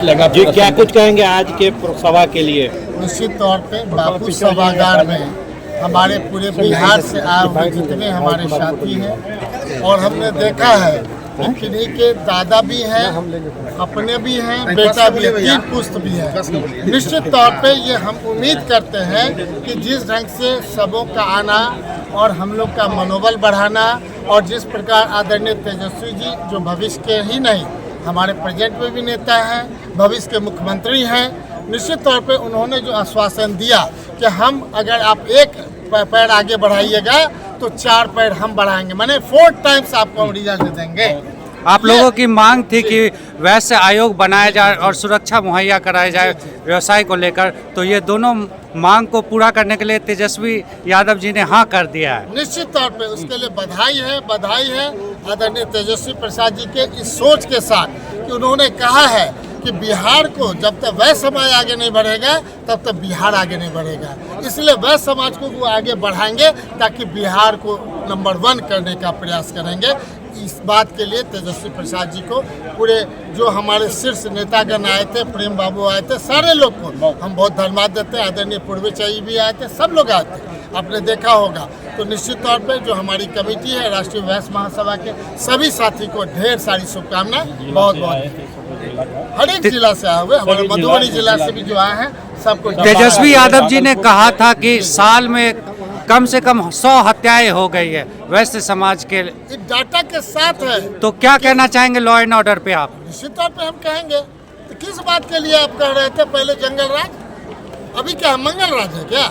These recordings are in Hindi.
जी, क्या कुछ कहेंगे आज के सभा के लिए? निश्चित तौर पे बापू सभागार में हमारे पूरे बिहार से आए हुए जितने हमारे साथी हैं और हमने देखा है कि किन्हीं के दादा भी हैं, अपने भी हैं, बेटा भी है, 3 पुस्त भी है। निश्चित तौर पे ये हम उम्मीद करते हैं कि जिस ढंग से सबों का आना और हम लोग का मनोबल बढ़ाना और जिस प्रकार आदरणीय तेजस्वी जी जो भविष्य के ही नहीं हमारे प्रेजेंट में भी नेता हैं, भविष्य के मुख्यमंत्री हैं, निश्चित तौर पे उन्होंने जो आश्वासन दिया कि हम अगर आप एक पैर आगे बढ़ाइएगा तो 4 पैर हम बढ़ाएंगे, माने 4 टाइम्स आपको हम रिजल्ट देंगे। आप लोगों की मांग थी कि वैसे आयोग बनाया जाए और सुरक्षा मुहैया कराई जाए व्यवसाय को लेकर, तो ये दोनों मांग को पूरा करने के लिए तेजस्वी यादव जी ने हाँ कर दिया है। निश्चित तौर पे उसके लिए बधाई है आदरणीय तेजस्वी प्रसाद जी के इस सोच के साथ कि उन्होंने कहा है कि बिहार को जब तक वह समाज आगे नहीं बढ़ेगा तब तक बिहार आगे नहीं बढ़ेगा, इसलिए वह समाज को वो आगे बढ़ाएंगे ताकि बिहार को नंबर 1 करने का प्रयास करेंगे। इस बात के लिए तेजस्वी प्रसाद जी को पूरे जो हमारे शीर्ष नेतागण आए थे, प्रेम बाबू आए थे, सारे लोग को हम बहुत धन्यवाद देते हैं। आदरणीय पूर्वेचाई भी आए थे, सब लोग आए थे, आपने देखा होगा। तो निश्चित तौर पे जो हमारी कमेटी है राष्ट्रीय वैश्य महासभा के सभी साथी को ढेर सारी शुभकामनाएं, बहुत हर एक जिला से आए हुए, हमारे मधुबनी जिला से भी जो आए हैं सबको। तेजस्वी यादव जी ने कहा था कि साल में कम से कम 100 हत्याएं हो गई है वैश्य समाज के, इस डाटा के साथ है। तो क्या कहना चाहेंगे लॉ एंड ऑर्डर पे आप? निश्चित तौर पे हम कहेंगे तो किस बात के लिए आप कह रहे थे पहले जंगल राज, अभी क्या मंगल राज है क्या?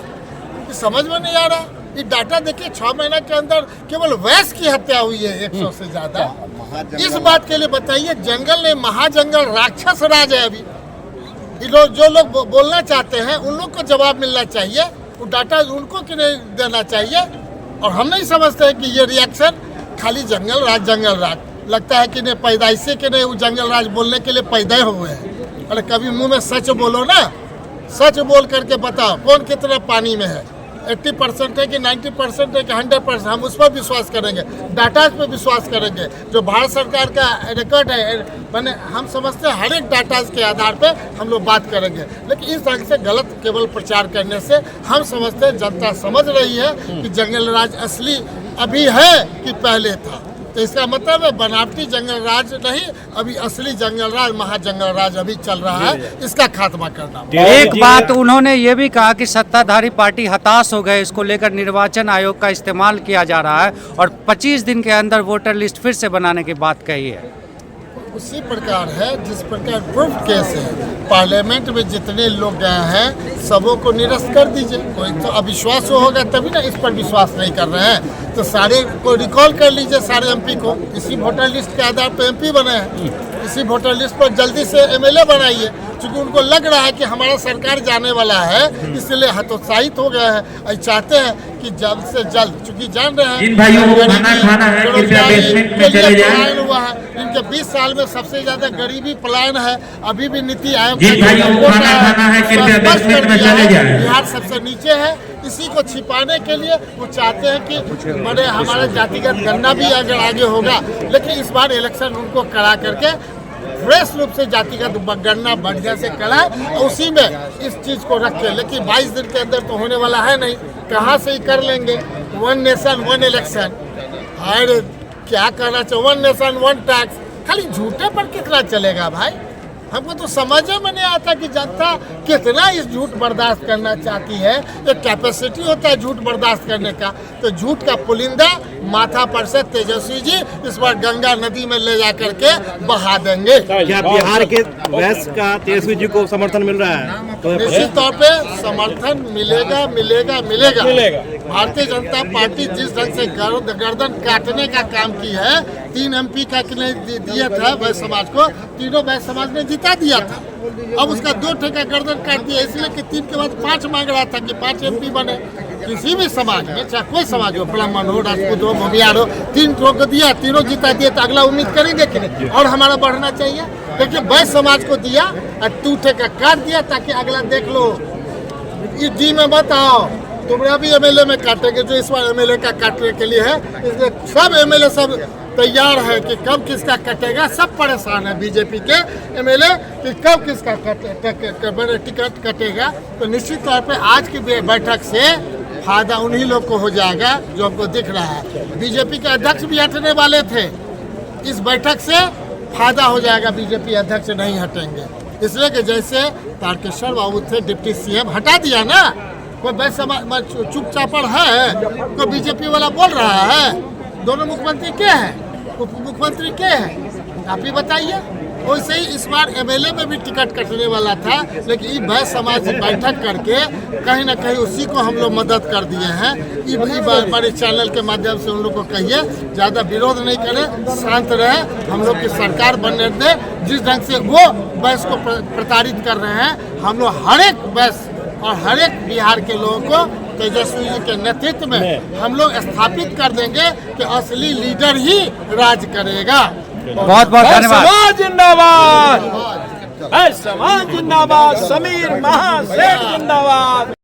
ये समझ में नहीं आ रहा। ये डाटा देखिए 6 महीना के अंदर केवल वैश्य की हत्या हुई है 100 से ज्यादा। इस बात के लिए बताइए, जंगल ने महाजंगल राक्षस राज है। अभी जो लोग बोलना चाहते हैं उन लोग को जवाब मिलना चाहिए, वो डाटा उनको क्यों नहीं देना चाहिए? और हम नहीं समझते हैं कि ये रिएक्शन खाली जंगल राज लगता है कि नहीं पैदाइशी के नहीं वो जंगल राज बोलने के लिए पैदा हुए हैं। अरे कभी मुंह में सच बोलो ना, सच बोल करके बताओ कौन कितना पानी में है, 80% है कि 90% है कि 100%, हम उस पर विश्वास करेंगे, डाटा पे विश्वास करेंगे। जो भारत सरकार का रिकॉर्ड है, मैंने हम समझते हैं हर एक डाटा के आधार पे हम लोग बात करेंगे। लेकिन इस ढंग से गलत केवल प्रचार करने से हम समझते हैं जनता समझ रही है कि जंगल राज असली अभी है कि पहले था। तो इसका मतलब है बनावटी जंगल राज नहीं, अभी असली जंगल राज महाजंगल राज अभी चल रहा है, इसका खात्मा करना। एक बात उन्होंने ये भी कहा कि सत्ताधारी पार्टी हताश हो गए, इसको लेकर निर्वाचन आयोग का इस्तेमाल किया जा रहा है और 25 दिन के अंदर वोटर लिस्ट फिर से बनाने की बात कही है। उसी प्रकार है जिस प्रकार प्रूफ केस है, पार्लियामेंट में जितने लोग गए हैं सबों को निरस्त कर दीजिए। कोई तो अविश्वास होगा तभी ना, इस पर विश्वास नहीं कर रहे हैं तो सारे को रिकॉल कर लीजिए, सारे एमपी को। इसी वोटर लिस्ट के आधार पर एमपी बने हैं, इसी वोटर लिस्ट पर जल्दी से एमएलए बनाइए, क्योंकि उनको लग रहा है कि हमारा सरकार जाने वाला है, इसलिए हतोत्साहित हो गए हैं और चाहते हैं कि जल्द से जल्द, चूंकि जान रहे हैं हुआ है, इनके 20 साल में सबसे ज्यादा गरीबी पलायन है। अभी भी नीति आयोग बिहार सबसे नीचे है। इसी को छिपाने के लिए वो चाहते हैं कि बड़े हमारे जातिगत गणना भी अगर आगे होगा, लेकिन इस बार इलेक्शन उनको करा करके फ्रेश रूप से जातिगत गणना बढ़िया से कराए और उसी में इस चीज को रखे। लेकिन 22 दिन के अंदर तो होने वाला है नहीं, कहाँ से ही कर लेंगे? 1 नेशन 1 इलेक्शन, अरे क्या करना चाहिए? 1 नेशन 1 टैक्स, खाली झूठे पर कितना चलेगा भाई? हमको तो समझ में नहीं आता कि जनता कितना इस झूठ बर्दाश्त करना चाहती है। एक कैपेसिटी होता है झूठ बर्दाश्त करने का, तो झूठ का पुलिंदा माथा पर से तेजस्वी जी इस बार गंगा नदी में ले जा करके बहा देंगे। क्या बिहार के वैश्य का तेजस्वी जी को समर्थन मिल रहा है? तो निश्चित तौर पे समर्थन मिलेगा। भारतीय जनता पार्टी जिस ढंग से गर्दन काटने का काम की है, 3 एमपी का दिया था वैश्य समाज को, तीनों वैश्य समाज ने जिता दिया था। अब उसका 2 ठेका गर्दन काट दिया, इसलिए कि 3 के बाद 5 मांग रहा था कि 5 एमपी बने। किसी भी समाज में, चाहे कोई समाज हो, ब्राह्मण हो, राजपूत हो, भूमियार हो, 3 को दिया, तीनों जिता दिया, तो अगला उम्मीद करेंगे कि नहीं और हमारा बढ़ना चाहिए। लेकिन वैश्य समाज को दिया और 2 ठेका काट दिया ताकि अगला देख लो। इस डी में बताओ तुम्हारा भी एमएलए में काटेंगे, जो इस बार एमएलए का काटने के लिए है, इसलिए सब एमएलए सब तैयार है कि कब किसका कटेगा। सब परेशान है बीजेपी के एमएलए कि कब किसका टिकट कटेगा। तो निश्चित तौर पे आज की बैठक से फायदा उन्हीं लोग को हो जाएगा जो हमको दिख रहा है। बीजेपी के अध्यक्ष भी हटने वाले थे, इस बैठक से फायदा हो जाएगा, बीजेपी अध्यक्ष नहीं हटेंगे। इसलिए कि जैसे तारकेश्वर बाबू थे डिप्टी सीएम, हटा दिया ना, कोई वैसे चुपचापड़ है, कोई बीजेपी वाला बोल रहा है। दोनों मुख्यमंत्री के हैं, उप मुख्यमंत्री के हैं, आप ही बताइए। वैसे ही इस बार एमएलए में भी टिकट कटने वाला था, लेकिन ये वह समाज बैठक करके कहीं ना कहीं उसी को हम लोग मदद कर दिए हैं। ये बड़े चैनल के माध्यम से उन लोग को कहिए ज़्यादा विरोध नहीं करें, शांत रहे, हम लोग की सरकार बनने दें। जिस ढंग से वो बहस को प्रताड़ित कर रहे हैं, हम लोग हर एक बहस और हर एक बिहार के लोगों को तेजस्वी जी के नेतृत्व में हम लोग स्थापित कर देंगे कि असली लीडर ही राज करेगा। बहुत बहुत धन्यवाद। समाज जिंदाबाद, समाज जिंदाबाद, समीर महासेठ जिंदाबाद।